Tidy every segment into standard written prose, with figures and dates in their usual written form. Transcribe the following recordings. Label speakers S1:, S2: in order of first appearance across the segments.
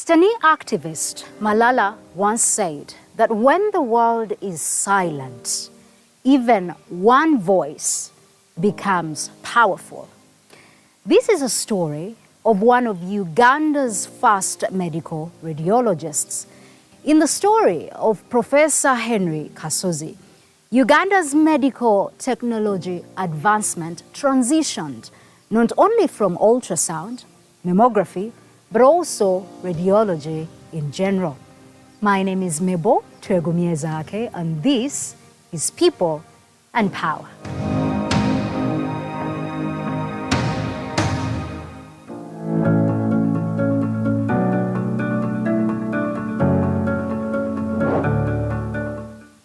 S1: Pakistani activist Malala once said that when the world is silent, even one voice becomes powerful. This is a story of one of Uganda's first medical radiologists. In the story of Professor Henry Kasozi, Uganda's medical technology advancement transitioned not only from ultrasound, mammography, but also radiology in general. My name is Mebo Twegumiezake, and this is People and Power.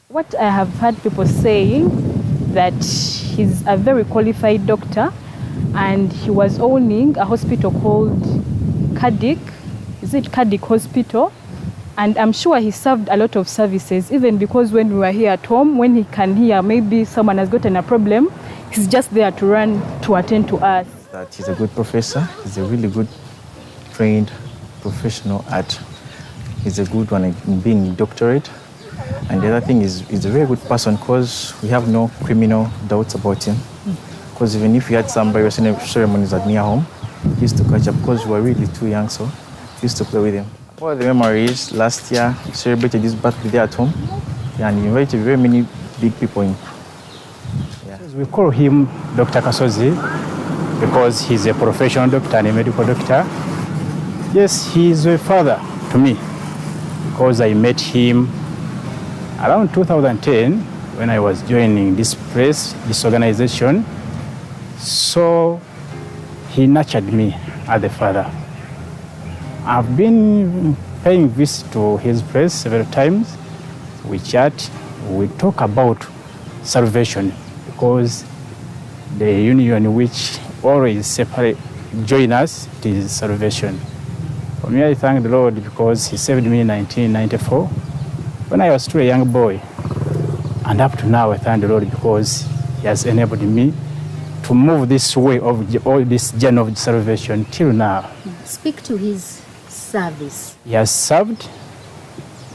S2: What I have heard people saying that he's a very qualified doctor, and he was owning a hospital called Cardiac Hospital, and I'm sure he served a lot of services, even because when we were here at home, when he can hear maybe someone has gotten a problem, he's just there to run to attend to us.
S3: That he's a good professor, he's a really good trained professional he's a good one in being doctorate. And the other thing is he's a very good person because we have no criminal doubts about him. Because even if we had some various ceremonies at near home, he used to catch up because we were really too young, so we used to play with him. One of the memories, last year, we celebrated his birthday at home, and he invited very many big people in. Yeah.
S4: We call him Dr. Kasozi because he's a professional doctor and a medical doctor. Yes, he's a father to me because I met him around 2010 when I was joining this organization. So he nurtured me as a father. I've been paying visits to his place several times. We chat, we talk about salvation because the union which always join us, it is salvation. For me, I thank the Lord because he saved me in 1994 when I was still a young boy. And up to now, I thank the Lord because he has enabled me to move this way of all this journey of salvation till now.
S1: Speak to his service.
S4: He has served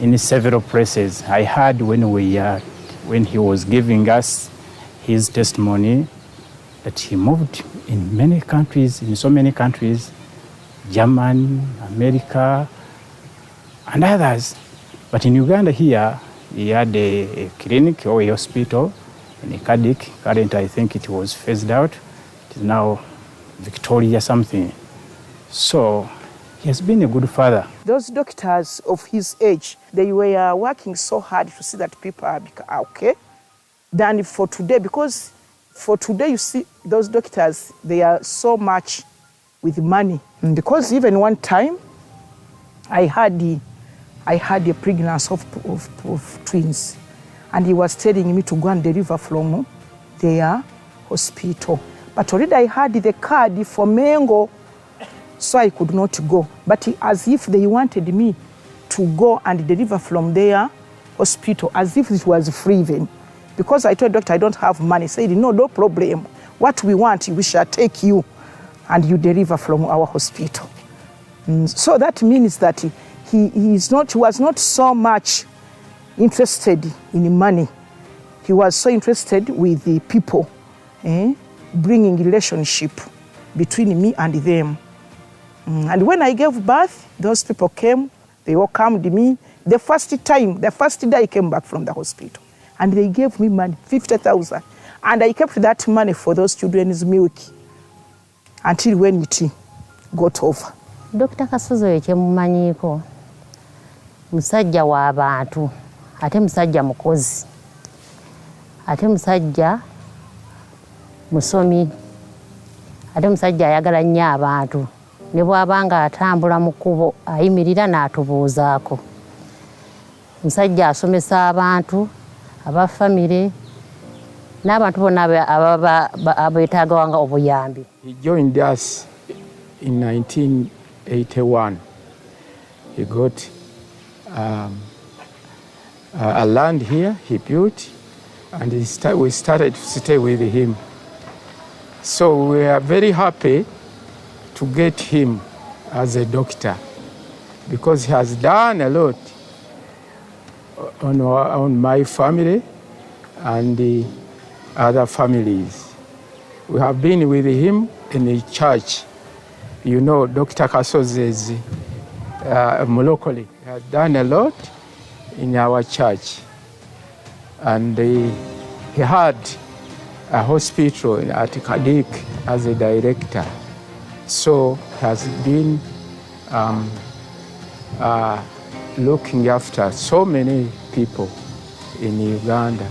S4: in several places. I heard when he was giving us his testimony that he moved in many countries, in so many countries, Germany, America, and others. But in Uganda here, he had a clinic or a hospital in a cardiac. Currently, I think it was phased out. It is now Victoria something. So he has been a good father.
S5: Those doctors of his age, they were working so hard to see that people are okay than for today, because for today, you see, those doctors, they are so much with money. Because even one time, I had a pregnancy of twins, and he was telling me to go and deliver from their hospital. But already I had the card for Mengo, so I could not go. But as if they wanted me to go and deliver from their hospital, as if it was free even. Because I told the doctor I don't have money. He said, no problem. What we want, we shall take you and you deliver from our hospital. So that means that he was not so much interested in money. He was so interested with the people, bringing relationship between me and them. And when I gave birth, those people came, they welcomed me. The first day I came back from the hospital, and they gave me money, 50,000. And I kept that money for those children's milk until when it got over.
S6: Dr. Kasozi ekyemumanyiiko musajja w'abantu, ate musajja mukozi, ate musajja musomi, ate musajja ayagala nnyo abantu. Ne bw'aba nga atambula mu kkubo ayimirira n'atubuuzaako. Musajja asomesa abantu, aba famire, n'abantu bonna abeetaagawanga obuyambi.
S7: He joined us in 1981. He got a land here he built, and we started to stay with him. So we are very happy to get him as a doctor. because he has done a lot on my family and the other families. We have been with him in the church. You know, Dr. Kasozi is locally has done a lot in our church. And he had a hospital at Kadik as a director. So he has been looking after so many people in Uganda.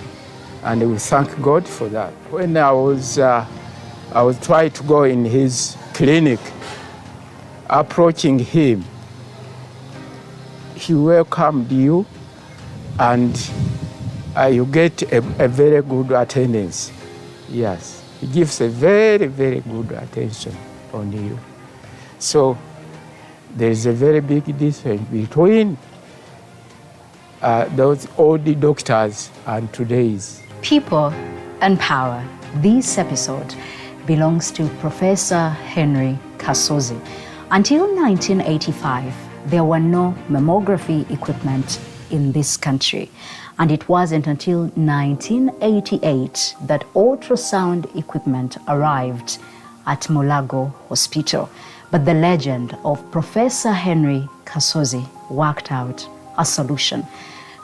S7: And we thank God for that. When I was trying to go in his clinic, approaching him, he welcomed you and you get a very good attendance. Yes, he gives a very, very good attention on you. So there's a very big difference between those old doctors and today's.
S1: People and Power. This episode belongs to Professor Henry Kasozi. Until 1985, there were no mammography equipment in this country. And it wasn't until 1988 that ultrasound equipment arrived at Mulago Hospital. But the legend of Professor Henry Kasozi worked out a solution.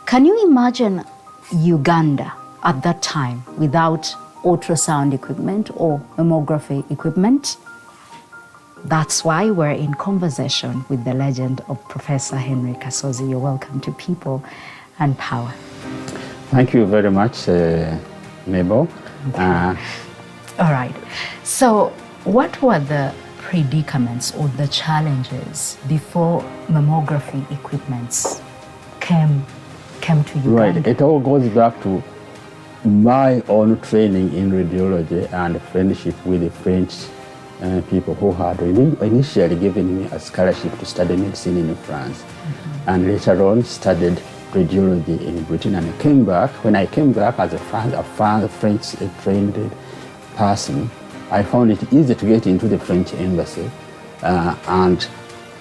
S1: Can you imagine Uganda at that time without ultrasound equipment or mammography equipment? That's why we're in conversation with the legend of Professor Henry Kasozi. You're welcome to People and Power.
S8: Thank you very much, Mabel.
S1: All right. So what were the predicaments or the challenges before mammography equipments came to Uganda?
S8: Right. It all goes back to my own training in radiology and friendship with the French people who had initially given me a scholarship to study medicine in France, and later on studied radiology in Britain. And I came back. When I came back as a French trained person, I found it easy to get into the French embassy and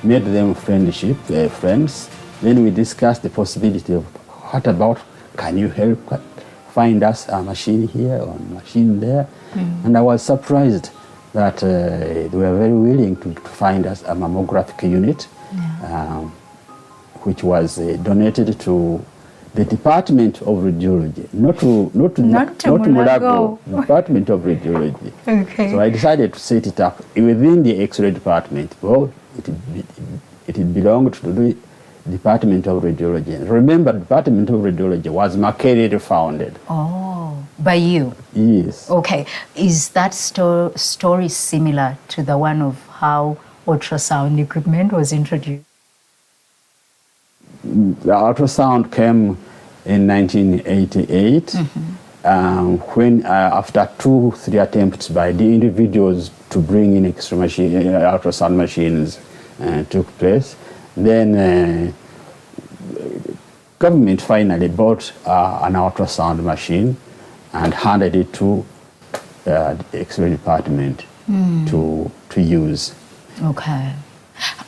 S8: made them friends. Then we discussed the possibility of what about, can you help find us a machine here or a machine there? And I was surprised that they were very willing to find us a mammographic unit, which was donated to the Department of Radiology, not to Mulago, Department of Radiology.
S1: Okay.
S8: So I decided to set it up within the X-ray department. Well, it belonged to the Department of Radiology. And remember, Department of Radiology was Makerere founded.
S1: Oh, by you?
S8: Yes.
S1: Okay. Is that story similar to the one of how ultrasound equipment was introduced?
S8: The ultrasound came in 1988 when after 2-3 attempts by the individuals to bring in ultrasound machines took place. Then government finally bought an ultrasound machine and handed it to the X-ray department to use.
S1: Okay.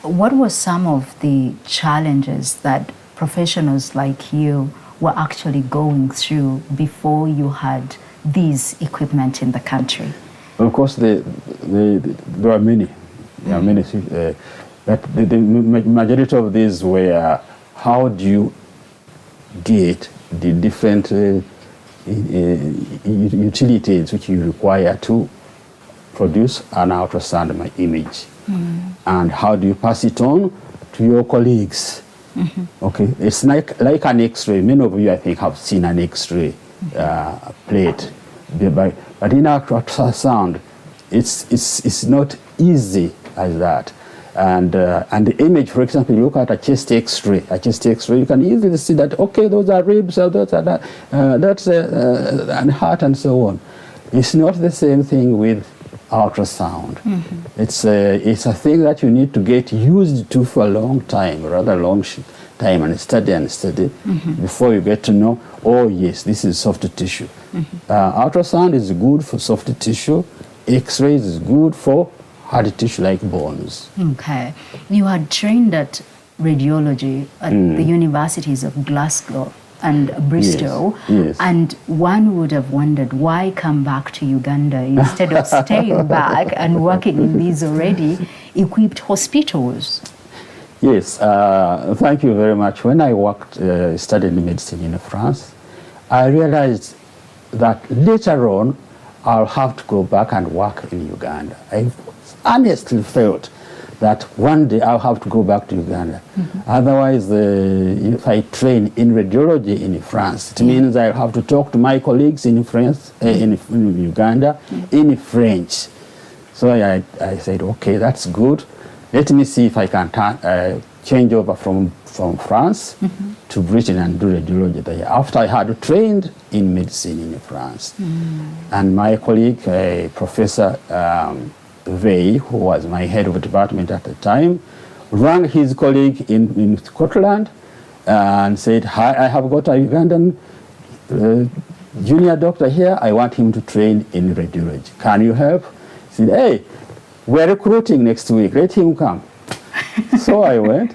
S1: What were some of the challenges that professionals like you were actually going through before you had these equipment in the country?
S8: Of course, there are many. There are many. But the majority of these were how do you get the different utilities which you require to produce an ultrasound image. And how do you pass it on to your colleagues? Okay, it's like an X-ray. Many of you, I think, have seen an X-ray plate. But in ultrasound, it's not easy as that. And the image, for example, you look at a chest X-ray. You can easily see that, okay, those are ribs, those are that's and heart and so on. It's not the same thing with ultrasound. It's a thing that you need to get used to for a long time, rather long time, and study before you get to know, oh yes, this is soft tissue. Ultrasound is good for soft tissue. X-ray is good for hard tissue like bones.
S1: Okay. You had trained at radiology at the universities of Glasgow and Bristol,
S8: Yes.
S1: and one would have wondered why come back to Uganda instead of staying back and working in these already equipped hospitals.
S8: Yes, thank you very much. When I studied medicine in France, I realized that later on I'll have to go back and work in Uganda. I honestly felt that one day I'll have to go back to Uganda. Otherwise, if I train in radiology in France, it means I'll have to talk to my colleagues in France, in Uganda, in French. So I said, okay, that's good. Let me see if I can change over from France to Britain and do radiology there. After I had trained in medicine in France. And my colleague, Professor Vey, who was my head of department at the time, rang his colleague in Scotland and said, hi, I have got a Ugandan junior doctor here. I want him to train in radiology. Can you help? He said, hey, we're recruiting next week. Let him come. So I went.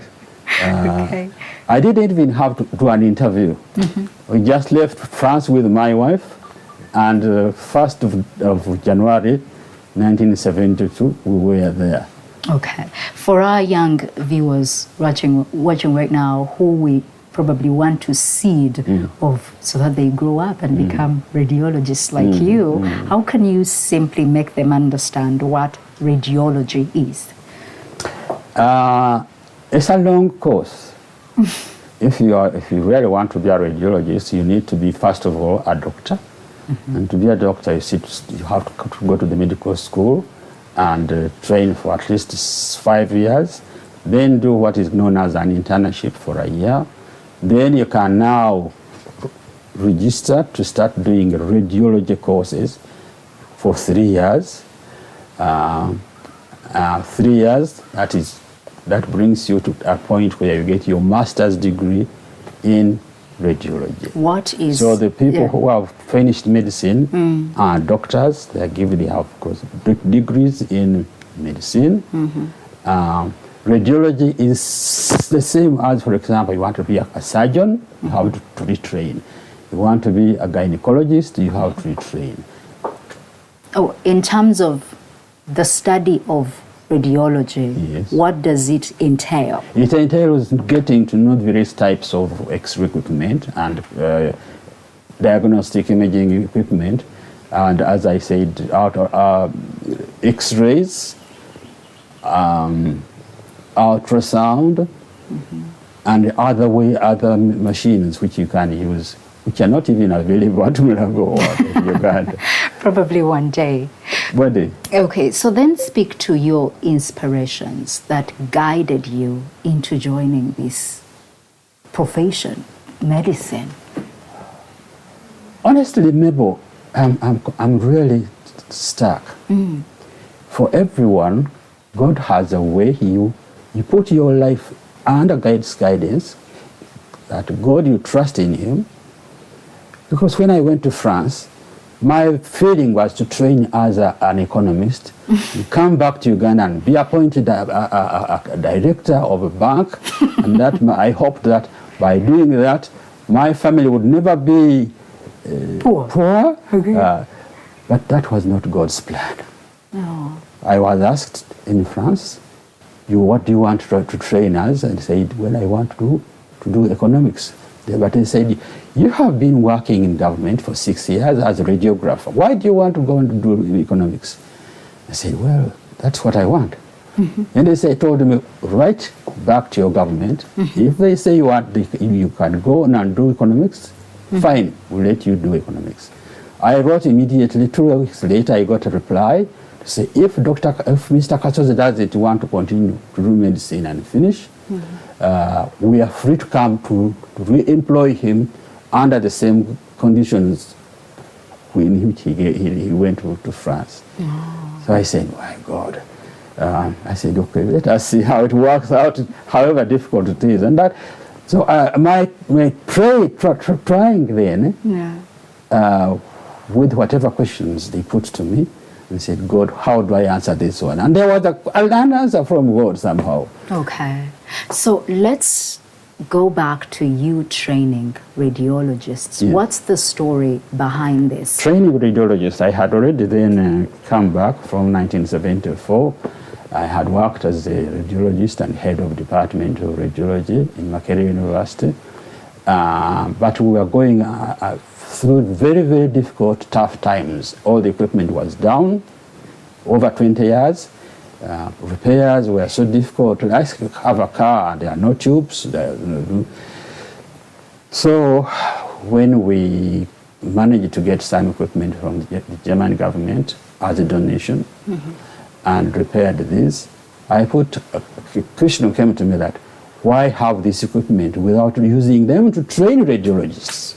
S1: Okay.
S8: I didn't even have to do an interview. We just left France with my wife, and 1st of January 1972, we were there.
S1: Okay. For our young viewers watching right now, who we probably want to seed so that they grow up and become radiologists like you, how can you simply make them understand what radiology is?
S8: It's a long course. If you really want to be a radiologist, you need to be, first of all, a doctor. And to be a doctor, you have to go to the medical school and train for at least 5 years, then do what is known as an internship for a year. Then you can now register to start doing radiology courses for 3 years. 3 years, that brings you to a point where you get your master's degree in radiology.
S1: What is...
S8: So the people who have finished medicine are doctors. They have, of course, degrees in medicine. Radiology is the same as, for example, you want to be a surgeon, you have to retrain. You want to be a gynecologist, you have to retrain.
S1: Oh, in terms of the study of radiology, what does it entail?
S8: It entails getting to know various types of X-ray equipment and diagnostic imaging equipment, and as I said, X-rays, ultrasound, and other machines which you can use, which are not even available at Mulago or Uganda.
S1: Probably one day.
S8: One day.
S1: Okay, so then speak to your inspirations that guided you into joining this profession, medicine.
S8: Honestly, Mabel, I'm really stuck. For everyone, God has a way. You put your life under God's guidance, that God, you trust in Him. Because when I went to France, my feeling was to train as an economist, come back to Uganda and be appointed a director of a bank, and that I hoped that by doing that, my family would never be poor. Okay. But that was not God's plan.
S1: No.
S8: I was asked in France, what do you want to train as? And I said, well, I want to do economics. But they said, you have been working in government for 6 years as a radiographer. Why do you want to go and do economics? I said, well, that's what I want. And they told me, write back to your government. If they say you can go and do economics, fine, we'll let you do economics. I wrote immediately. 2 weeks later, I got a reply to say, if Mr. Kasozi doesn't want to continue to do medicine and finish, we are free to come to re-employ him under the same conditions in which he went to France. So I said, my God. I said, okay, let us see how it works out, however difficult it is. And that, so my trying then, with whatever questions they put to me, and said, God, how do I answer this one? And there was an answer from God somehow.
S1: Okay. So let's go back to you training radiologists.
S8: Yeah.
S1: What's the story behind this?
S8: Training radiologists, I had already then come back from 1974. I had worked as a radiologist and head of department of radiology in Makerere University. But we were going through very, very difficult, tough times. All the equipment was down, over 20 years. Repairs were so difficult. I have a car, there are no tubes. So when we managed to get some equipment from the German government as a donation and repaired this, a question came to me that, why have this equipment without using them to train radiologists?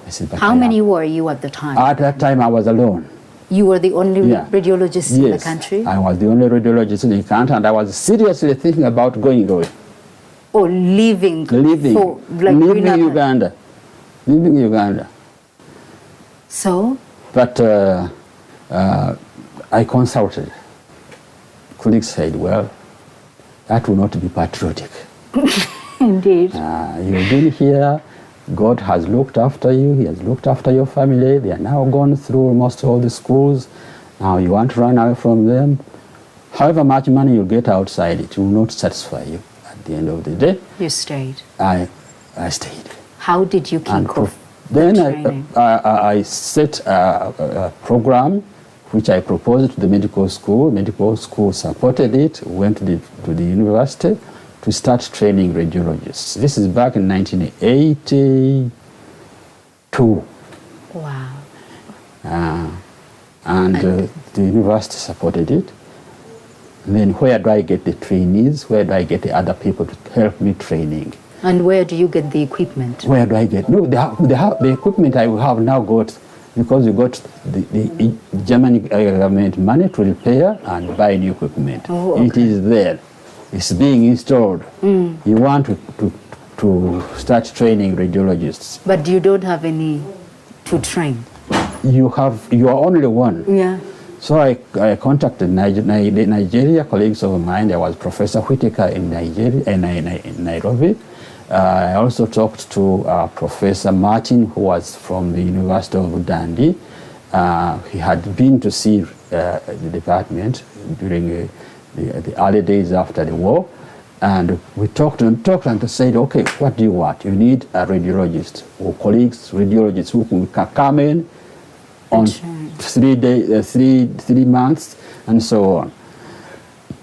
S8: I said,
S1: How many were you at the time?
S8: At that time, I was alone.
S1: You were the only radiologist in the country?
S8: I was the only radiologist in the country, and I was seriously thinking about going away.
S1: Or leaving
S8: Uganda. Leaving Uganda.
S1: So?
S8: But I consulted. Colleagues said, well, that will not be patriotic.
S1: Indeed.
S8: You've been here, God has looked after you, He has looked after your family, they are now gone through almost all the schools, now you want to run away from them. However much money you get outside, it will not satisfy you at the end of the day.
S1: You stayed?
S8: I stayed.
S1: How did you kick off
S8: Then
S1: training?
S8: I set a program which I proposed to the medical school. Medical school supported it, went to the university to start training radiologists. This is back in 1982.
S1: Wow.
S8: And the university supported it. And then where do I get the trainees? Where do I get the other people to help me training?
S1: And where do you get the equipment?
S8: Where do I get? No, the equipment I have now got, because we got the German government money to repair and buy new equipment.
S1: Oh, okay.
S8: It is there. It's being installed. You want to start training radiologists.
S1: But you don't have any to train?
S8: You are only one.
S1: Yeah.
S8: So I contacted Nigeria colleagues of mine. There was Professor Whitaker in Nairobi. I also talked to Professor Martin, who was from the University of Dundee. He had been to see the department during the early days after the war. And we talked and said, okay, what do you want? You need a radiologist or colleagues, radiologists who can come in on 3 months and so on.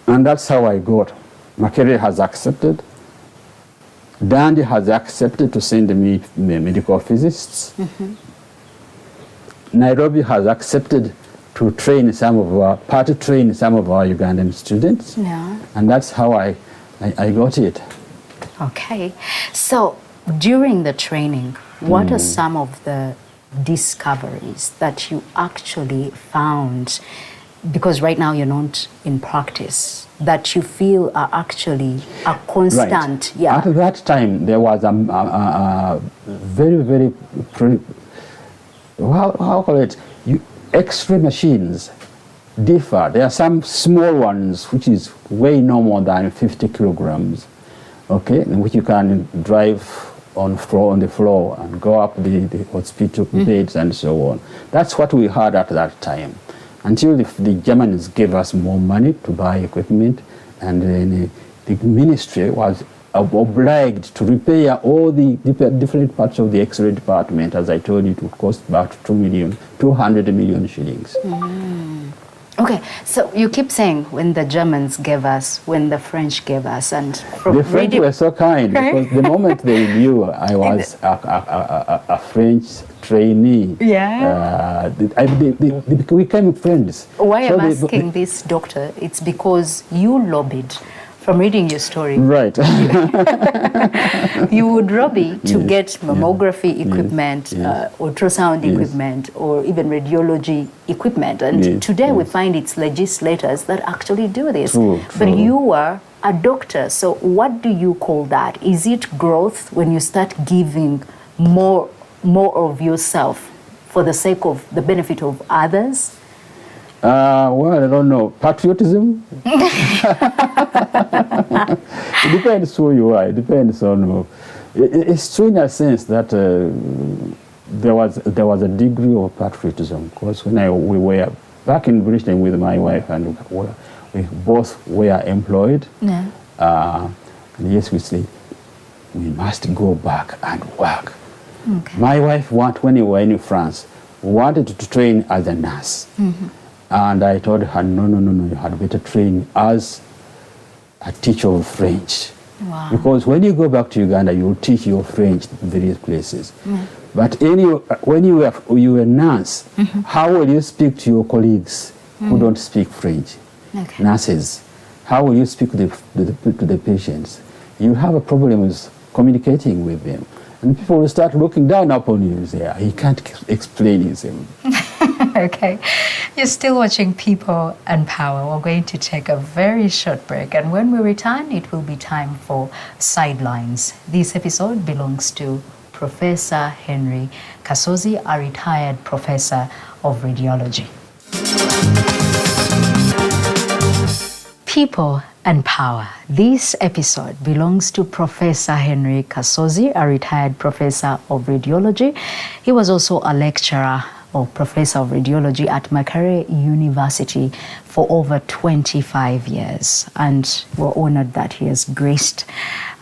S8: And that's how I got. Makerere has accepted. Dundee has accepted to send me medical physicists. Nairobi has accepted to train some of our Ugandan students.
S1: Yeah.
S8: And that's how I got it.
S1: Okay. So during the training, what are some of the discoveries that you actually found, because right now you're not in practice, that you feel are actually a constant?
S8: Right.
S1: Yeah.
S8: At that time, there was a very, very, how call it, X-ray machines differ. There are some small ones which is way no more than 50 kilograms, okay, in which you can drive on the floor and go up the hospital beds and so on. That's what we had at that time, until the Germans gave us more money to buy equipment, and then the ministry was obliged to repair all the different parts of the X-ray department. As I told you, it would cost about 200 million shillings.
S1: Okay, so you keep saying when the Germans gave us, when the French gave us, and
S8: the French were so kind, because the moment they knew I was a French trainee, they became friends.
S1: Why I'm asking this, doctor, it's because you lobbied. From reading your story,
S8: right?
S1: You would lobby to get mammography equipment, ultrasound equipment, or even radiology equipment. And today we find it's legislators that actually do this.
S8: True.
S1: But you were a doctor, so what do you call that? Is it growth when you start giving more of yourself for the sake of the benefit of others?
S8: Well, I don't know. Patriotism? It depends who you are. It depends on... It's true in a sense that there was a degree of patriotism. Because when we were back in Britain with my wife, and we both were employed, and yes, we say, we must go back and work. Okay. My wife, when we were in France, wanted to train as a nurse. And I told her, no, you had better train as a teacher of French. Wow. Because when you go back to Uganda, you will teach your French in various places. But when you are a nurse, how will you speak to your colleagues who don't speak French? Okay. Nurses, how will you speak to the patients? You have a problem with communicating with them. And people will start looking down upon you and say, he can't explain himself.
S1: Okay. You're still watching People and Power. We're going to take a very short break. And when we return, it will be time for Sidelines. This episode belongs to Professor Henry Kasozi, a retired professor of radiology. People and Power. This episode belongs to Professor Henry Kasozi, a retired professor of radiology. He was also a lecturer or professor of radiology at Makerere University for over 25 years. And we're honored that he has graced,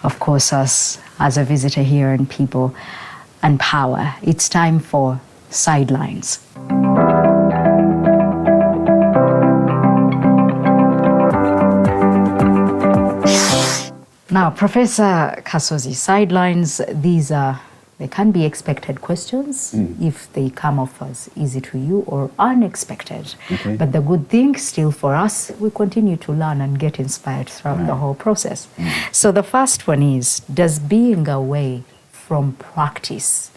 S1: of course, us as a visitor here in People and Power. It's time for Sidelines. Now, Professor Kasozi, Sidelines, they can be expected questions if they come off as easy to you or unexpected. Okay. But the good thing still for us, we continue to learn and get inspired throughout the whole process. So the first one is, does being away from practice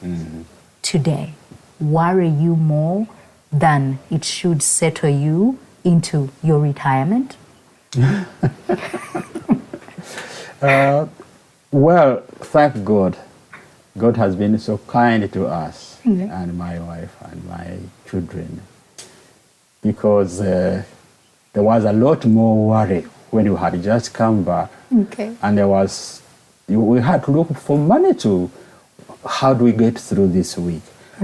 S1: today worry you more than it should settle you into your retirement?
S8: Well, thank God. God has been so kind to us and my wife and my children, because there was a lot more worry when you had just come back. Okay. And we had to look for money to, how do we get through this week?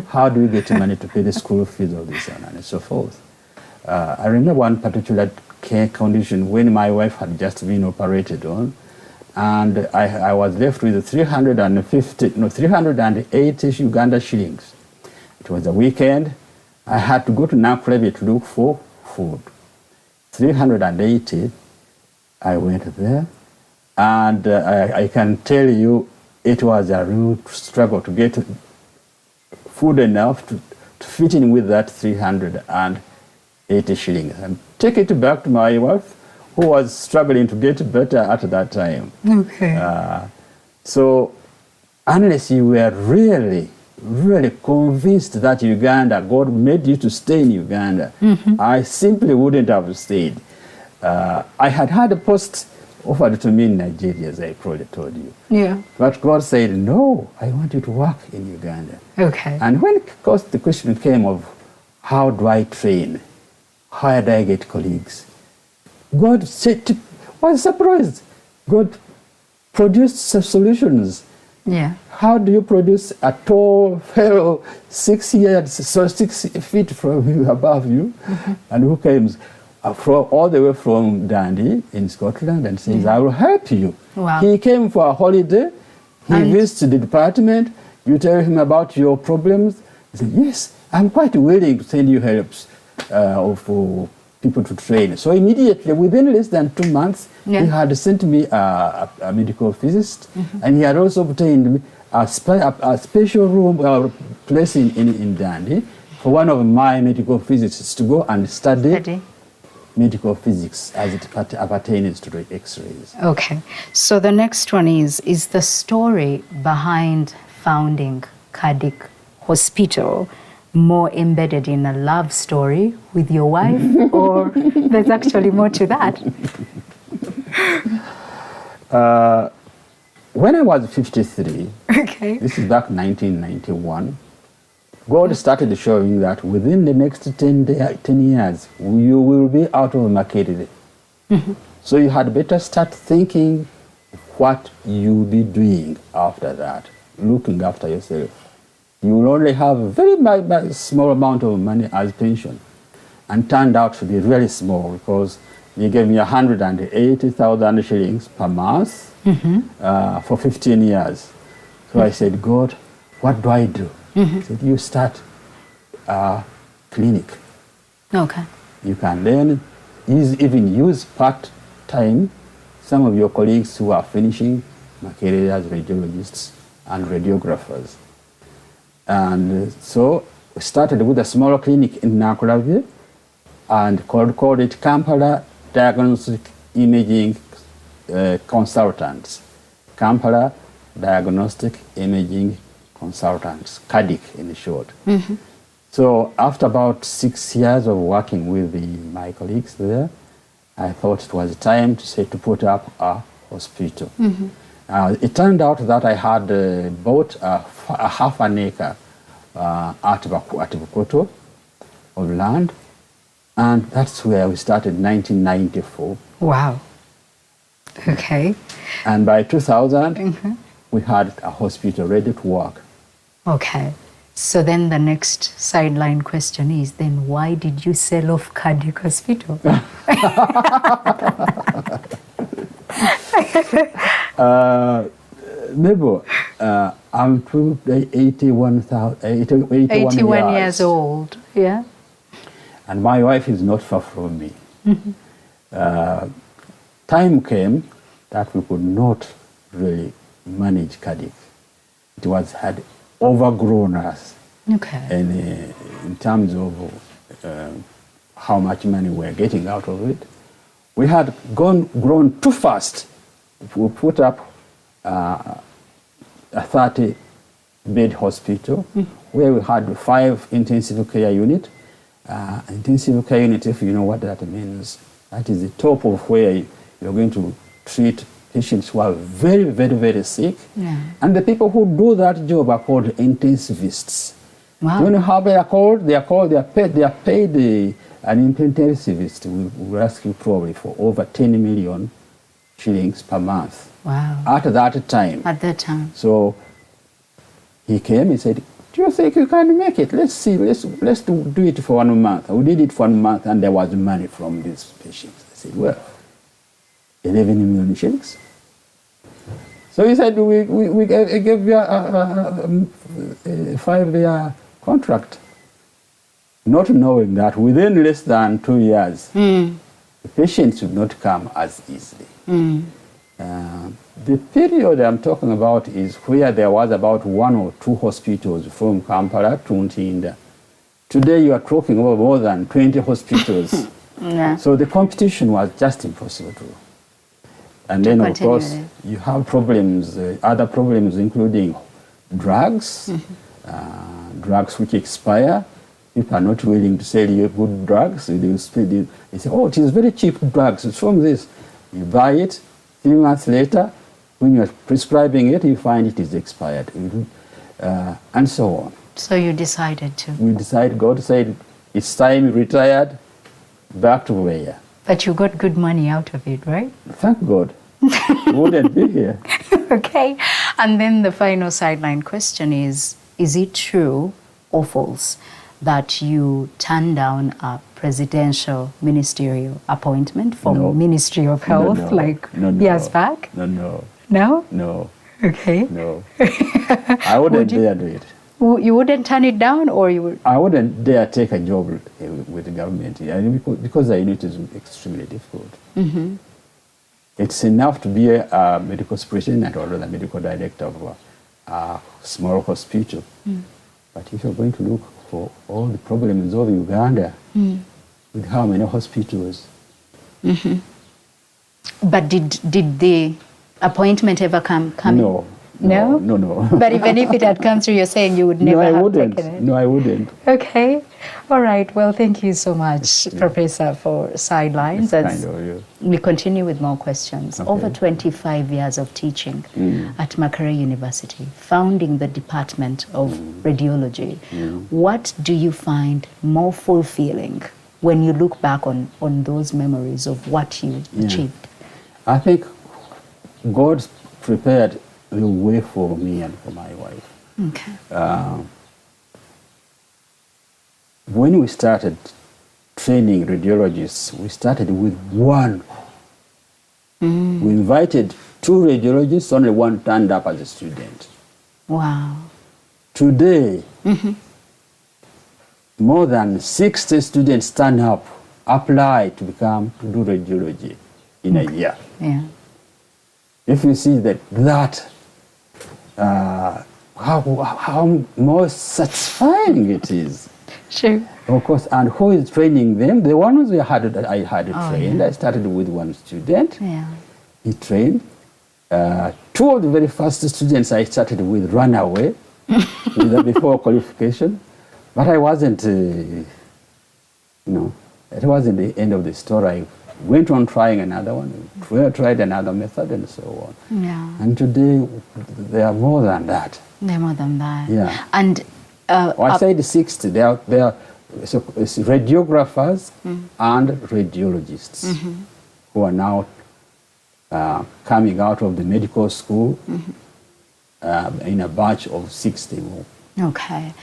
S8: How do we get money to pay the school fees of this and so forth? I remember one particular care condition when my wife had just been operated on, and I was left with 380 Uganda shillings. It was a weekend. I had to go to Nakulebe to look for food. 380, I went there, and I can tell you it was a real struggle to get food enough to fit in with that 380 shillings and take it back to my wife, who was struggling to get better at that time. Okay. So unless you were really, really convinced that Uganda, God made you to stay in Uganda, I simply wouldn't have stayed. I had a post offered to me in Nigeria, as I probably told you. Yeah. But God said, no, I want you to work in Uganda. Okay. And when, of course, the question came of how do I train? How do I get colleagues? God was surprised. God produced solutions. Yeah. How do you produce a tall fellow 6 feet from you, above you, and who came all the way from Dundee in Scotland and says, I will help you. Wow. He came for a holiday. He visits the department. You tell him about your problems. He said, yes, I'm quite willing to send you helps for people to train. So immediately, within less than 2 months, he had sent me a medical physicist, and he had also obtained a special room or place in Dundee for one of my medical physicists to go and study medical physics as it pertains to the X-rays. Okay. So the next one is the story behind founding Cardiac Hospital more embedded in a love story with your wife, or there's actually more to that? When I was 53, this is back 1991, God started showing that within the next 10 years, you will be out of Makerere. So you had better start thinking what you'll be doing after that, looking after yourself. You will only have a very small amount of money as pension, and turned out to be really small because they gave me 180,000 shillings per month for 15 years. So I said, God, what do I do? He said, you start a clinic.
S1: Okay.
S8: You can then even use part-time some of your colleagues who are finishing Makerere as radiologists and radiographers. And so we started with a small clinic in Nakulabi and called it Kampala Diagnostic Imaging Consultants. Kampala Diagnostic Imaging Consultants, CADIC in short. So after about 6 years of working with my colleagues there, I thought it was time to put up a hospital. It turned out that I had bought a half an acre at Bukoto of land, and that's where we started in 1994.
S1: Wow. Okay.
S8: And by 2000, we had a hospital ready to work.
S1: Okay. So then the next sideline question is, then why did you sell off Cardiac Hospital?
S8: Nebo, I'm 81
S1: years old. Yeah.
S8: And my wife is not far from me. Time came that we could not really manage Cardiff. It had overgrown us.
S1: Okay.
S8: And in terms of how much money we're getting out of it, we had grown too fast. We put up a 30-bed hospital where we had 5 intensive care units. Intensive care unit, if you know what that means, that is the top of where you're going to treat patients who are very, very, very sick.
S1: Yeah.
S8: And the people who do that job are called intensivists.
S1: Wow.
S8: Do you know how they are called? They are paid an intensivist will ask you probably for over 10 million shillings per month.
S1: Wow.
S8: At that time.
S1: At that time.
S8: So he came, he said, do you think you can make it? Let's see, let's do it for 1 month. We did it for 1 month and there was money from these patients. I said, well, 11 million shillings. So he said, we gave you a 5-year contract, not knowing that within less than 2 years, the patients would not come as easily. The period I'm talking about is where there was about 1 or 2 hospitals from Kampala to Ntinda. Today you are talking about more than 20 hospitals.
S1: Yeah.
S8: So the competition was just impossible to. And then of course you have problems, other problems including drugs, drugs which expire. People are not willing to sell you good drugs. They say, oh, it is very cheap drugs. It's from this. You buy it, 3 months later, when you're prescribing it, you find it is expired, and so on.
S1: So you decided to?
S8: We decided, God said, it's time you retired, back to where?
S1: But you got good money out of it, right?
S8: Thank God. We wouldn't be here.
S1: Okay. And then the final sideline question is it true or false that you turned down a presidential ministerial appointment from Ministry of Health years back?
S8: No.
S1: No?
S8: No.
S1: Okay.
S8: No. I wouldn't dare do it.
S1: You wouldn't turn it down, or you would?
S8: I wouldn't dare take a job with the government because I know it is extremely difficult. It's enough to be a medical superintendent or a medical director of a small hospital. But if you're going to look for all the problems of Uganda, with how many hospitals?
S1: But did the appointment ever come
S8: No.
S1: No?
S8: No.
S1: But even if it had come through, you're saying you would never have taken it?
S8: No, I wouldn't.
S1: Okay. All right. Well, thank you so much, Professor, for sidelines.
S8: Kind of you.
S1: We continue with more questions.
S8: Okay.
S1: Over 25 years of teaching at Makerere University, founding the Department of Radiology. What do you find more fulfilling when you look back on those memories of what you achieved?
S8: I think God prepared the way for me and for my wife.
S1: Okay.
S8: When we started training radiologists, we started with one. We invited 2 radiologists, only one turned up as a student.
S1: Wow.
S8: Today, more than 60 students turn up, apply to do radiology in a year.
S1: Yeah.
S8: If you see how more satisfying it is.
S1: Sure.
S8: Of course, and who is training them? The ones I had trained.
S1: Yeah.
S8: I started with one student.
S1: Yeah.
S8: He trained. 2 of the very first students I started with ran away before qualification. But I wasn't, it wasn't the end of the story. I went on trying another one, tried another method, and so on.
S1: Yeah.
S8: And today, they are more than that.
S1: They're more than that.
S8: Yeah.
S1: And
S8: I said 60. They are it's radiographers and radiologists who are now coming out of the medical school in a batch of 60 more.
S1: Okay.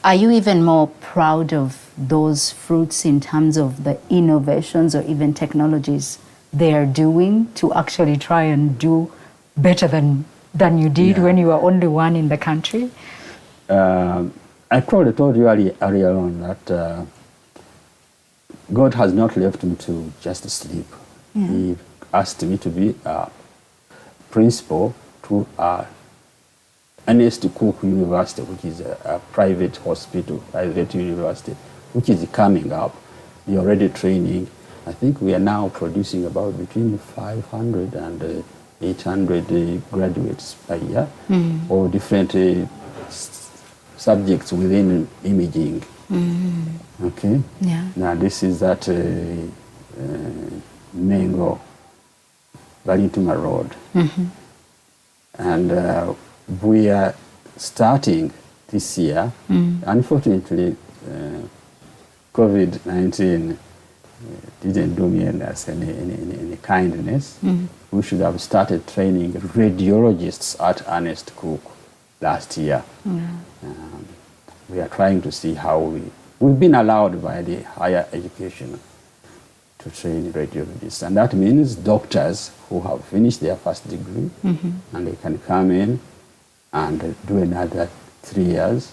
S1: Are you even more proud of those fruits in terms of the innovations or even technologies they are doing to actually try and do better than you did when you were only one in the country?
S8: I probably told you earlier on that God has not left me to just sleep.
S1: Yeah.
S8: He asked me to be a principal to Ernest Cook University, which is a private hospital, private university, which is coming up. They're already training. I think we are now producing about between 500 and 800 graduates per year, or different subjects within imaging. Okay?
S1: Yeah.
S8: Now this is at Mengo, Balintuma Road. And we are starting this year. Unfortunately, COVID-19 didn't do me any kindness. We should have started training radiologists at Ernest Cook last year. We are trying to see how we've been allowed by the higher education to train radiologists. And that means doctors who have finished their first degree and they can come in and do another 3 years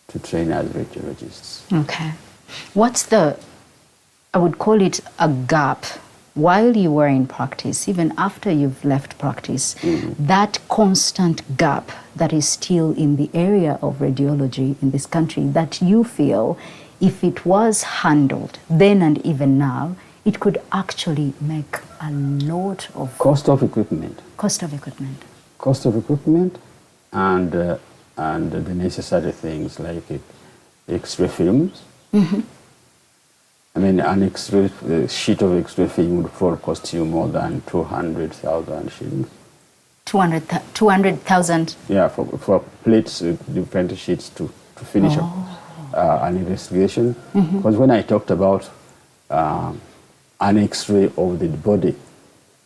S8: to train as radiologists.
S1: Okay. What's I would call it a gap while you were in practice, even after you've left practice, that constant gap that is still in the area of radiology in this country that you feel if it was handled then and even now, it could actually make a lot of...
S8: Cost of equipment.
S1: Cost of equipment.
S8: Cost of equipment and the necessary things like X-ray films. I mean, an X-ray sheet of X-ray film would probably cost you more than 200,000 shillings.
S1: 200,000?
S8: Yeah, for plates, different sheets to finish up an investigation. Because when I talked about an X-ray of the body,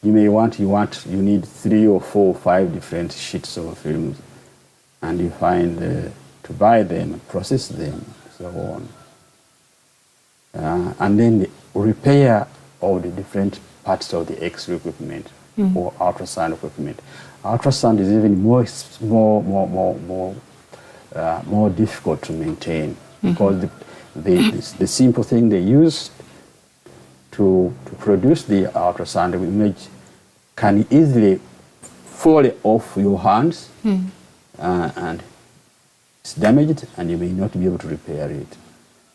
S8: you need 3 or 4 or 5 different sheets of films, and you find to buy them, process them, so on. And then the repair of the different parts of the X-ray equipment or ultrasound equipment. Ultrasound is even more difficult to maintain because the simple thing they use to produce the ultrasound image can easily fall off your hands and it's damaged and you may not be able to repair it.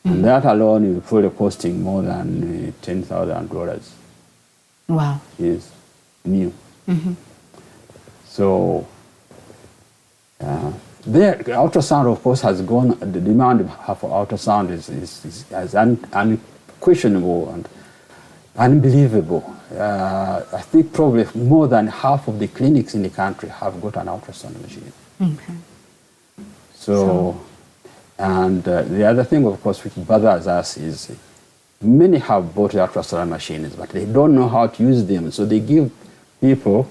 S8: And that alone is probably costing more than $10,000.
S1: Wow.
S8: Yes, new. So there, ultrasound, of course, has gone, the demand for ultrasound is unquestionable and unbelievable. I think probably more than half of the clinics in the country have got an ultrasound machine.
S1: Okay.
S8: So and the other thing, of course, which bothers us is many have bought ultrasound machines, but they don't know how to use them. So they give people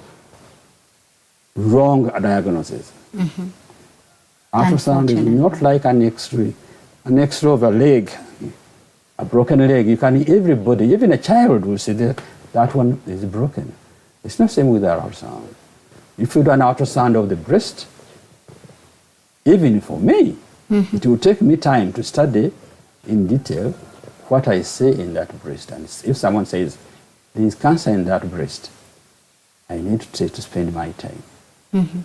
S8: wrong diagnosis.
S1: Mm-hmm.
S8: Ultrasound is not like an X-ray. An X-ray of a leg, a broken leg, you can, everybody, even a child will say that one is broken. It's not the same with the ultrasound. If you do an ultrasound of the breast, even for me, it will take me time to study in detail what I say in that breast. And if someone says, there is cancer in that breast, I need to spend my time.
S1: Mm-hmm.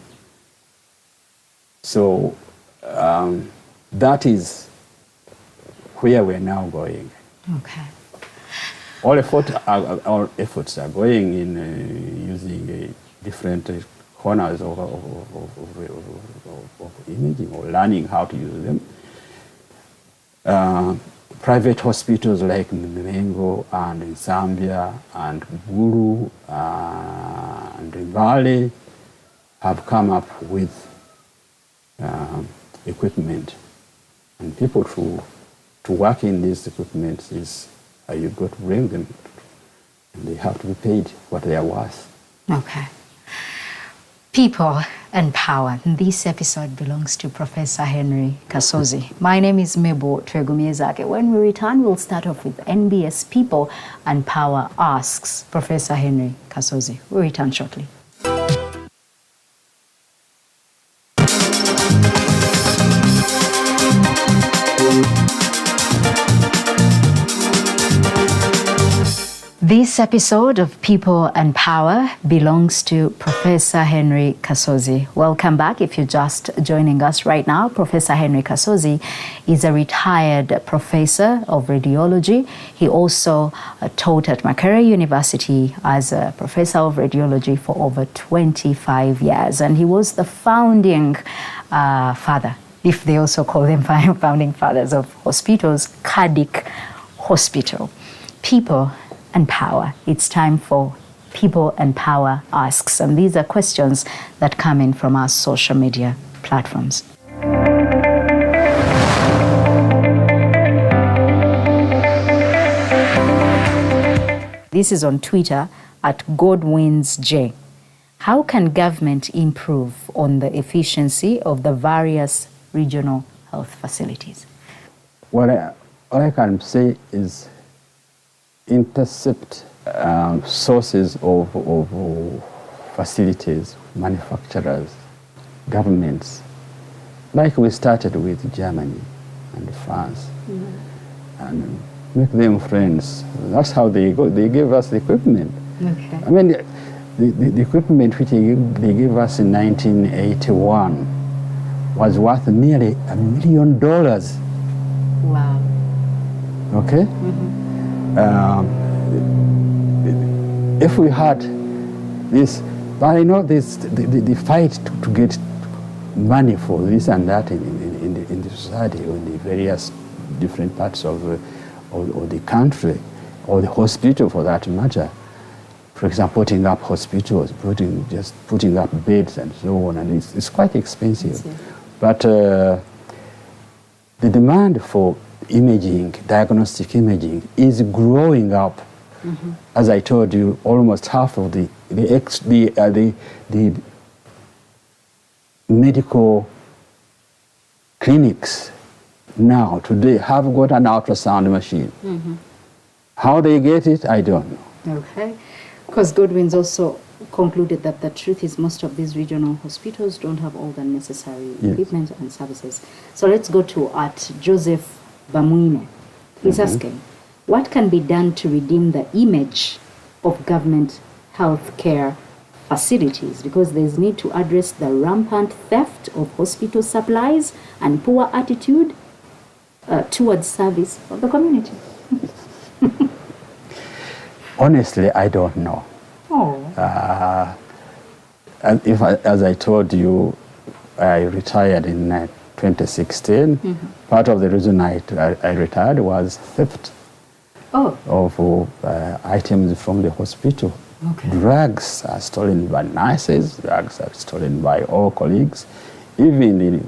S8: So that is where we're now going.
S1: Okay.
S8: All efforts are going in using different corners of imaging or learning how to use them. Private hospitals like Mengo and in Zambia and Gulu and in Valley have come up with equipment, and people to work in these equipment is you've got to bring them, and they have to be paid what they are worth.
S1: Okay. People and power. This episode belongs to Professor Henry Kasozi. My name is Mebo Twegumiezake. When we return, we'll start off with NBS People and Power asks Professor Henry Kasozi. We'll return shortly. This episode of People and Power belongs to Professor Henry Kasozi. Welcome back. If you're just joining us right now, Professor Henry Kasozi is a retired professor of radiology. He also taught at Makerere University as a professor of radiology for over 25 years. And he was the founding father, if they also call them founding fathers of hospitals, Cardiac Hospital. People and Power. It's time for People and Power asks, and these are questions that come in from our social media platforms. This is on Twitter at GodwinsJ. How can government improve on the efficiency of the various regional health facilities?
S8: Well, all I can say is intercept sources of facilities, manufacturers, governments, like we started with Germany and France, and make them friends. That's how they go. They gave us the equipment.
S1: Okay.
S8: I mean, the equipment which they gave us in 1981 was worth nearly $1 million.
S1: Wow.
S8: Okay? If we had this, but I know this, the fight to get money for this and that in the society or in the various different parts of the country or the hospital for that matter. For example, putting up hospitals, putting up beds and so on, and it's quite expensive. But the demand for imaging, diagnostic imaging, is growing up. As I told you, almost half of the medical clinics now today have got an ultrasound machine. How they get it, I don't know.
S1: Okay. Because Godwin's also concluded that the truth is most of these regional hospitals don't have all the necessary equipment and services. So let's go to Joseph Bamwine. He's asking, what can be done to redeem the image of government healthcare facilities? Because there's need to address the rampant theft of hospital supplies and poor attitude towards service of the community.
S8: Honestly, I don't know.
S1: Oh.
S8: And as I told you, I retired in 2016. Part of the reason I retired was theft of items from the hospital.
S1: Okay.
S8: Drugs are stolen by nurses, drugs are stolen by all colleagues, even the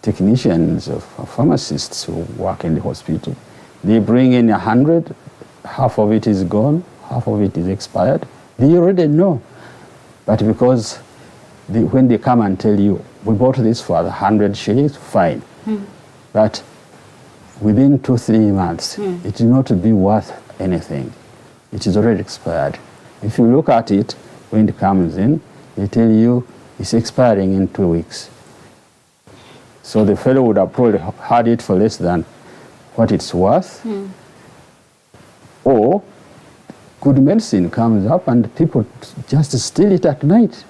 S8: technicians or pharmacists who work in the hospital. They bring in 100, half of it is gone, half of it is expired. They already know. But because when they come and tell you, we bought this for 100 shillings, fine. But within 2-3 months, it will not be worth anything. It is already expired. If you look at it, when it comes in, they tell you it's expiring in 2 weeks. So the fellow would have probably had it for less than what it's worth. Or good medicine comes up and people just steal it at night.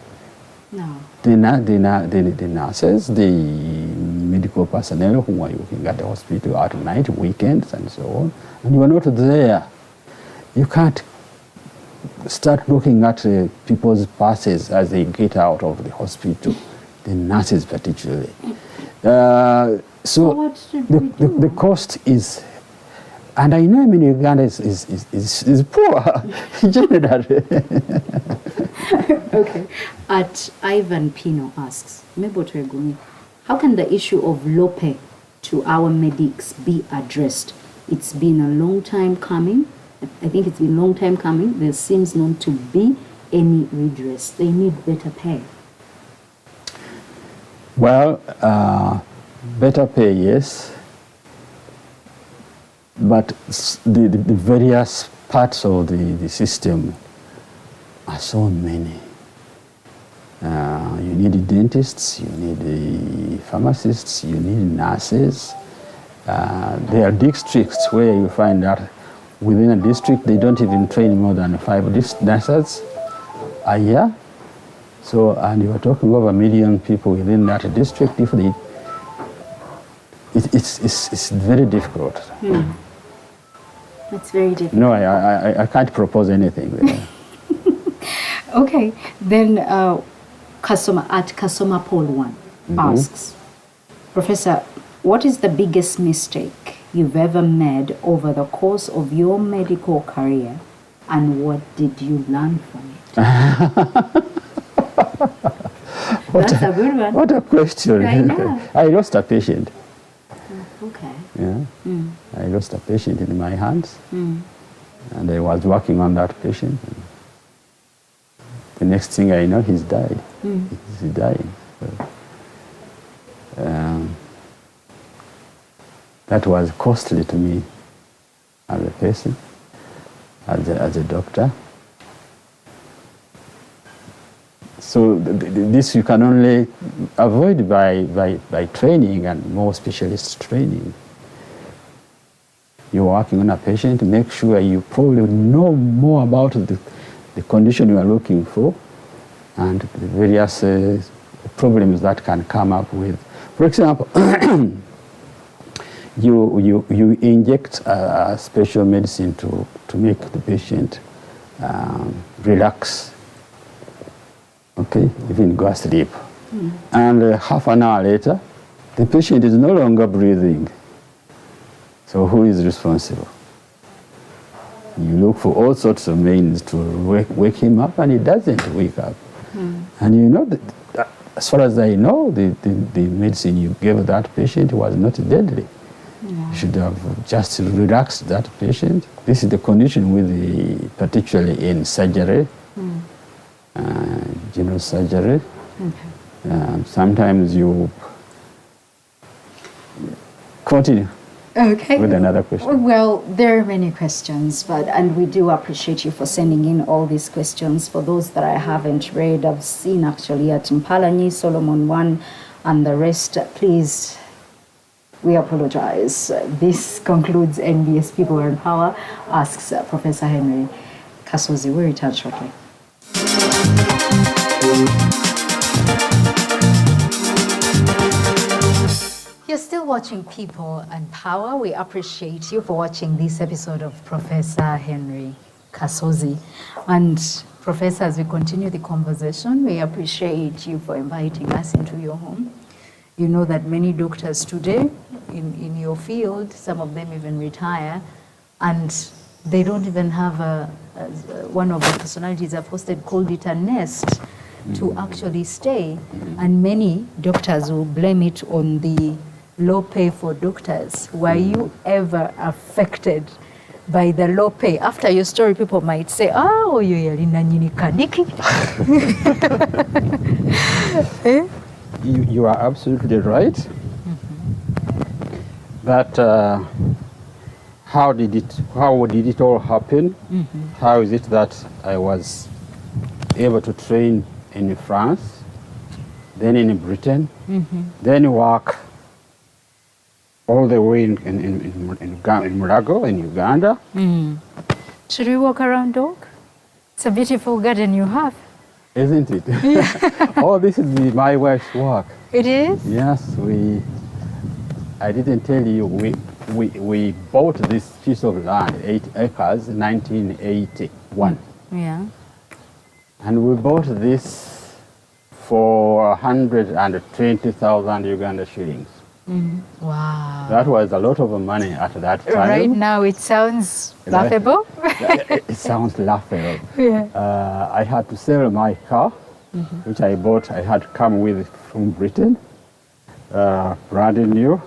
S1: No.
S8: The nurses, the medical personnel who are working at the hospital at night, weekends and so on, and you are not there. You can't start looking at people's purses as they get out of the hospital, the nurses particularly. So the cost is, and I know Uganda is poor generally.
S1: Okay. Ivan Pino asks, how can the issue of low pay to our medics be addressed? It's been a long time coming. I think it's been a long time coming. There seems not to be any redress. They need better pay.
S8: Well, better pay, yes. But the various parts of the system are so many. You need dentists, you need pharmacists, you need nurses. There are districts where you find that within a district they don't even train more than 5 nurses a year. So, and you are talking over 1 million people within that district. If they, it's very difficult.
S1: It's very difficult.
S8: No, I can't propose anything there.
S1: Okay, then Kasoma Paul 1 asks, Professor, what is the biggest mistake you've ever made over the course of your medical career, and what did you learn from it? That's a good one.
S8: What a question.
S1: I know.
S8: I lost a patient.
S1: Okay.
S8: Yeah. I lost a patient in my hands, and I was working on that patient. The next thing I know, he's died. He's dying. So, that was costly to me as a person, as a doctor. So this you can only avoid by training and more specialist training. You're working on a patient, make sure you probably know more about the condition you are looking for and the various problems that can come up with. For example, you inject a special medicine to make the patient relax. Okay, even go asleep. And half an hour later, the patient is no longer breathing. So who is responsible? You look for all sorts of means to wake him up, and he doesn't wake up. And you know, that, as far as I know, the medicine you gave that patient was not deadly. You should have just relaxed that patient. This is the condition with particularly in surgery. General surgery. Sometimes you continue.
S1: Okay.
S8: With another question.
S1: Well, there are many questions, and we do appreciate you for sending in all these questions. For those that I haven't read, I've seen actually at Mpalanyi, Solomon 1, and the rest. Please, we apologize. This concludes NBS People Are in Power, asks Professor Henry Kasozi. We'll return shortly. You're still watching People and Power. We appreciate you for watching this episode of Professor Henry Kasozi. And Professor, as we continue the conversation, we appreciate you for inviting us into your home. You know that many doctors today in your field, some of them even retire, and they don't even have one of the personalities I've hosted called it a nest to actually stay. And many doctors will blame it on the low pay for doctors. Were you ever affected by the low pay? After your story, people might say, oh, you're kaniki.
S4: You are absolutely right. But how did it all happen? How is it that I was able to train in France, then in Britain, then work all the way in Murago, in Uganda?
S1: Should we walk around, Doc? It's a beautiful garden you have.
S4: Isn't it? Yeah. Oh, this is my wife's work.
S1: It is?
S4: Yes, I didn't tell you, we bought this piece of land, 8 acres, 1981.
S1: Yeah.
S4: And we bought this for 120,000 Uganda shillings.
S1: Wow.
S4: That was a lot of money at that time.
S1: Right now it sounds laughable.
S4: It sounds laughable.
S1: Yeah.
S4: I had to sell my car, which I bought. I had come with from Britain, brand new,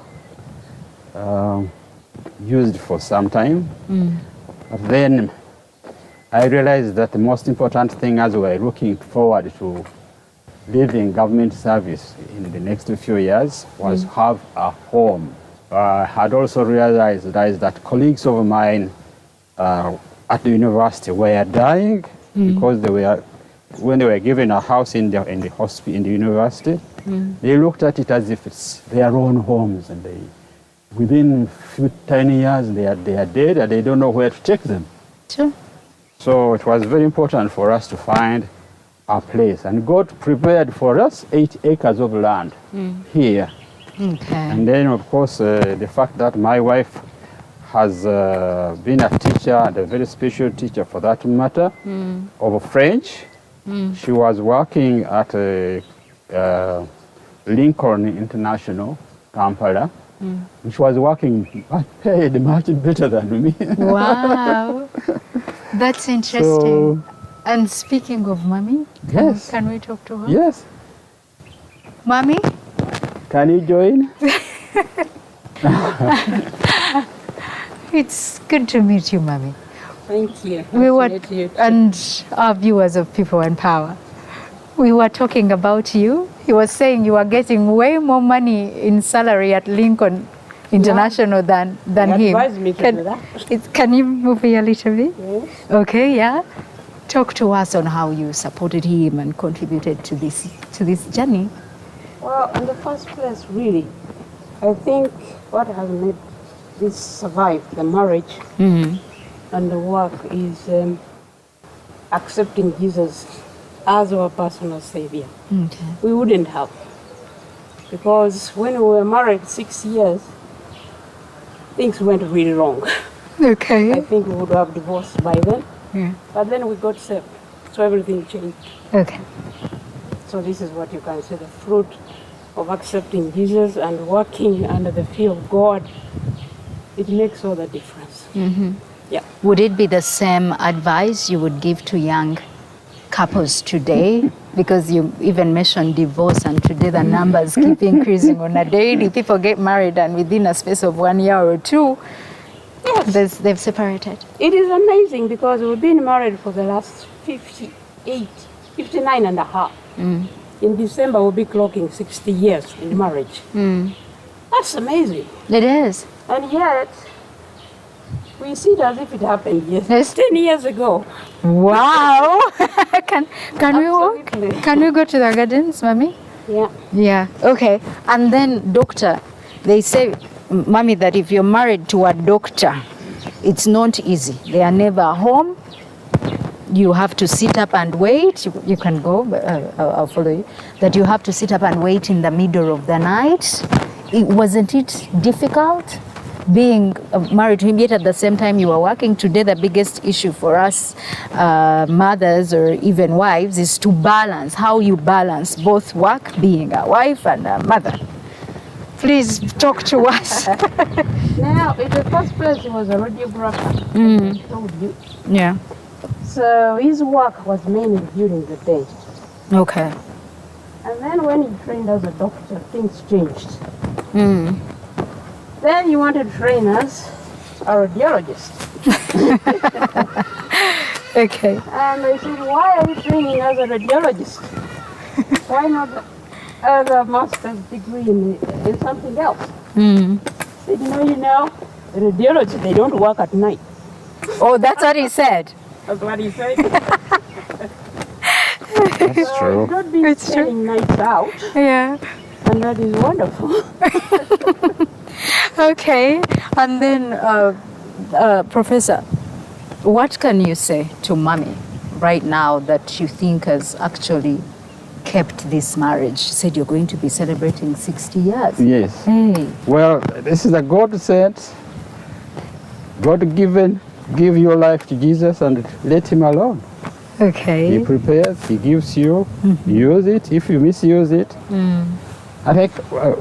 S4: used for some time. But then I realized that the most important thing as we were looking forward to leaving government service in the next few years was have a home. I had also realized that colleagues of mine at the university were dying because when they were given a house in the hospital, in the university, they looked at it as if it's their own homes, and within 10 years they are dead and they don't know where to take them.
S1: Sure.
S4: So it was very important for us to find a place, and God prepared for us 8 acres of land here.
S1: Okay.
S4: And then, of course, the fact that my wife has been a teacher, and a very special teacher for that matter, of French. She was working at Lincoln International, Kampala. She was working paid much better than me.
S1: Wow. That's interesting.
S4: So,
S1: and speaking of Mommy,
S4: yes.
S1: Can we talk to her?
S4: Yes.
S1: Mommy?
S4: Can you join?
S1: It's good to meet you, Mommy.
S9: Thank you.
S1: We were,
S9: Nice to meet you too.
S1: and our viewers of People and Power, we were talking about you. He was saying you are getting way more money in salary at Lincoln International than
S9: He
S1: him.
S9: advised me to do that.
S1: Can you move here a little bit?
S9: Yes.
S1: Okay, yeah. Talk to us on how you supported him and contributed to this journey.
S9: Well, in the first place, really, I think what has made this survive, the marriage and the work, is accepting Jesus as our personal Savior.
S1: Okay.
S9: We wouldn't have. Because when we were married 6 years, things went really wrong.
S1: Okay.
S9: I think we would have divorced by then.
S1: Yeah.
S9: But then we got saved, so everything changed.
S1: Okay.
S9: So this is what you can say, the fruit of accepting Jesus and working under the fear of God. It makes all the difference. Yeah.
S1: Would it be the same advice you would give to young couples today? Because you even mentioned divorce, and today the numbers keep increasing on a daily. People get married and within a space of 1 year or two,
S9: Yes.
S1: they've separated.
S9: It is amazing because we've been married for the last 59 and a half. In December, we'll be clocking 60 years in marriage. That's amazing.
S1: It is.
S9: And yet, we see it as if it happened
S1: Yes.
S9: 10 years ago.
S1: Wow. Can we walk?
S9: Absolutely.
S1: Can we go to the gardens, Mommy?
S9: Yeah.
S1: Yeah. Okay. And then, doctor, they say, Mommy, that if you're married to a doctor, it's not easy. They are never home. You have to sit up and wait. You can go, but I'll follow you. That you have to sit up and wait in the middle of the night. Wasn't it difficult? being married to him, yet at the same time you are working. Today, the biggest issue for us mothers or even wives is to balance, how you balance both work, being a wife and a mother. Please talk to us.
S9: Now, in the first place, he was a radiographer, as I told you.
S1: Yeah.
S9: So his work was mainly during the day.
S1: Okay.
S9: And then when he trained as a doctor, things changed. Then he wanted to train as a radiologist.
S1: Okay.
S9: And I said, why are you training as a radiologist? Why not as a master's degree in something else? He said, you know, radiology, they don't work at night.
S1: Oh, that's what he said.
S9: That's what he said.
S8: That's true.
S9: He's not been spending nights out,
S1: Yeah.
S9: and that is wonderful.
S1: Okay. And then, Professor, what can you say to Mommy right now that you think has actually kept this marriage? You said you're going to be celebrating 60 years.
S4: Yes.
S1: Hey.
S4: Well, this is a God sent, God given. Give your life to Jesus and let him alone.
S1: Okay.
S4: He prepares, he gives you, use it. If you misuse it, I think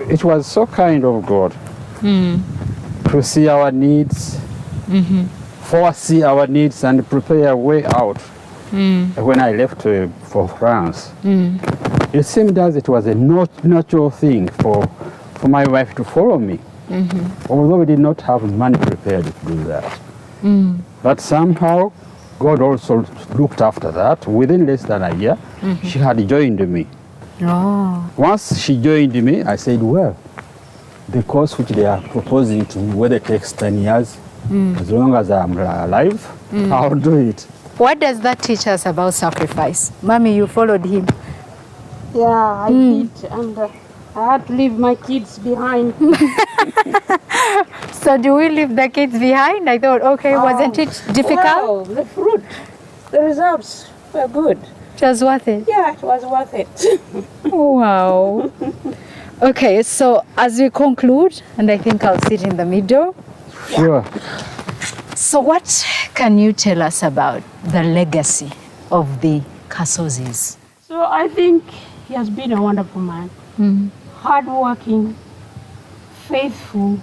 S4: it was so kind of God to see our needs, foresee our needs and prepare a way out. When I left for France, it seemed as it was a natural thing for my wife to follow me, although we did not have money prepared to do that. But somehow, God also looked after that. Within less than a year, she had joined me.
S1: Oh.
S4: Once she joined me, I said, well, the course which they are proposing to me, whether it takes 10 years, as long as I'm alive, I'll do it.
S1: What does that teach us about sacrifice? Mommy, you followed him.
S9: Yeah, I did, and I had to leave my kids behind.
S1: So do we leave the kids behind? I thought, okay, wasn't it difficult?
S9: Well, the fruit, the results were good.
S1: It was worth it.
S9: Yeah, it was worth it.
S1: Wow. Okay, so as we conclude, and I think I'll sit in the middle.
S4: Sure.
S1: So what can you tell us about the legacy of the Kasozis?
S9: So I think he has been a wonderful man. Hardworking, faithful,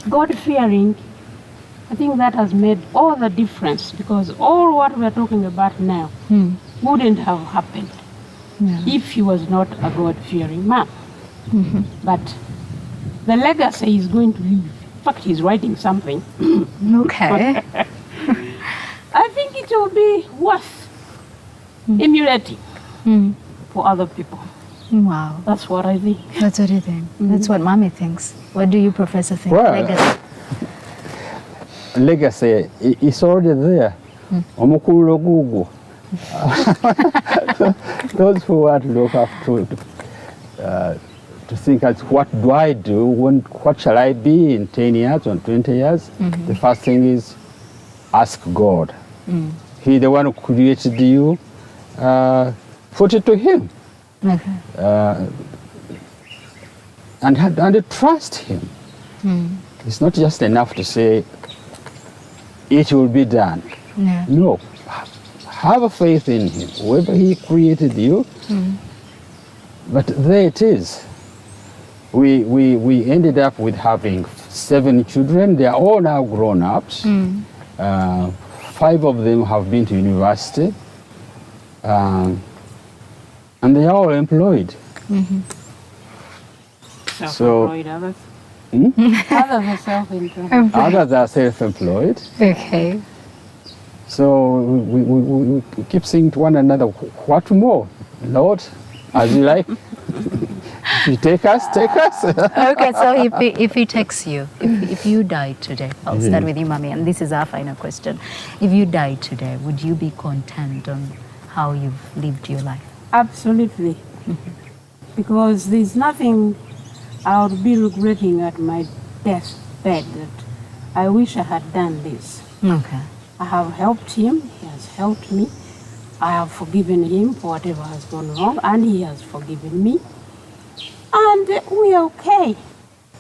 S9: God-fearing. I think that has made all the difference, because all what we're talking about now wouldn't have happened if he was not a God-fearing man. But the legacy is going to leave. In fact, he's writing something.
S1: Okay.
S9: I think it will be worth emulating for other people.
S1: Wow.
S9: That's what I think.
S1: That's what you think. That's what Mommy thinks. What do you, Professor, think?
S4: Well,
S1: Legacy.
S4: legacy is already there. Omukulu gugu. Those who want to look up to think at what do I do, what shall I be in 10 years or 20 years, the first thing is ask God. He, the one who created you, put it to him.
S1: Okay.
S4: And trust him. It's not just enough to say it will be done.
S1: Yeah.
S4: No, have a faith in him, whoever he created you. But there it is. We ended up with having 7 children. They are all now grown ups. 5 of them have been to university. And they are all employed.
S9: Self-employed, others. Others are self-employed.
S4: Others are self-employed.
S1: Okay.
S4: So we keep saying to one another, what more? Lord, as you like. If you take us, take us.
S1: Okay, so if he takes you, if you died today, I'll start with you, Mommy, and this is our final question. If you died today, would you be content on how you've lived your life?
S9: Absolutely. Because there's nothing I would be regretting at my deathbed that I wish I had done this.
S1: Okay.
S9: I have helped him, he has helped me. I have forgiven him for whatever has gone wrong, and he has forgiven me. And we are okay.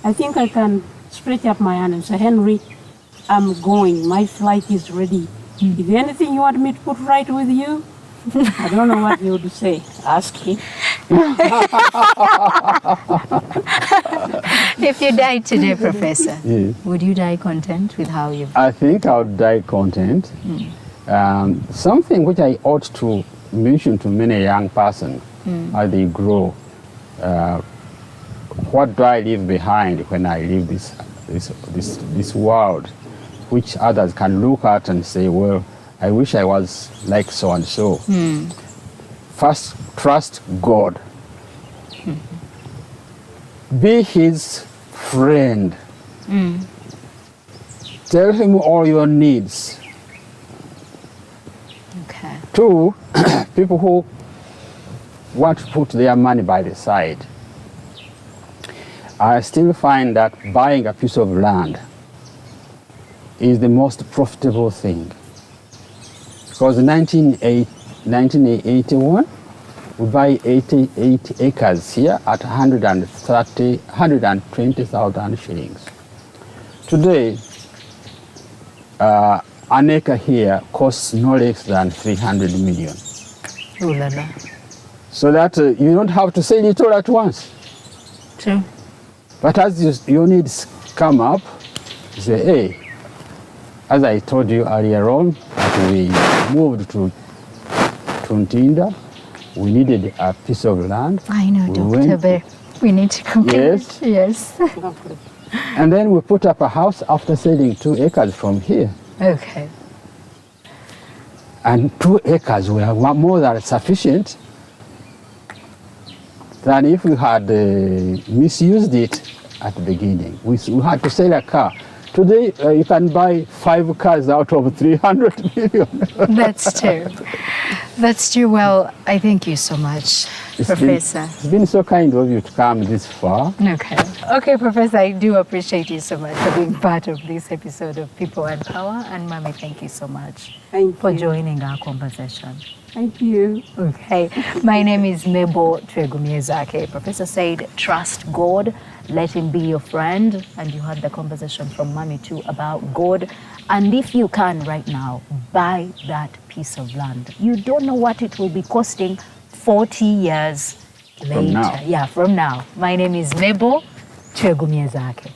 S9: I think I can stretch up my hand and say, Henry, I'm going. My flight is ready. If anything you want me to put right with you, I don't know what you would say. Ask him.
S1: If you died today, Professor,
S8: Yes.
S1: would you die content with how you've...
S8: I think I would die content. Something which I ought to mention to many young persons as they grow. What do I leave behind when I leave this world, which others can look at and say, well, I wish I was like so and so. First, trust God. Be his friend. Tell him all your needs.
S1: Okay.
S8: Two, people who want to put their money by the side. I still find that buying a piece of land is the most profitable thing. Because in 1981, we buy 88 acres here at 120,000 shillings. Today, an acre here costs no less than 300 million.
S1: Ooh la la.
S8: So that you don't have to sell it all at once.
S1: True.
S8: But as your needs come up, you say, hey, as I told you earlier on, we moved to Ntinda. We needed a piece of land.
S1: I know, Dr. Bear. We need to conclude.
S8: Yes.
S1: Yes.
S8: And then we put up a house after selling 2 acres from here.
S1: Okay.
S8: And 2 acres were more than sufficient than if we had misused it at the beginning. We had to sell a car. Today, you can buy 5 cars out of 300 million.
S1: That's true. That's true. Well, I thank you so much, Professor.
S8: It's been so kind of you to come this far.
S1: Okay. Okay, Professor, I do appreciate you so much for being part of this episode of People and Power. And Mami, thank you so much for joining our conversation.
S9: Thank you.
S1: Okay. My name is Mebo Twegumiezake. Professor said, trust God, let him be your friend. And you had the conversation from Mami too about God. And if you can right now, buy that piece of land. You don't know what it will be costing 40 years later.
S8: From now.
S1: Yeah, from now. My name is Mebo Twegumiezake.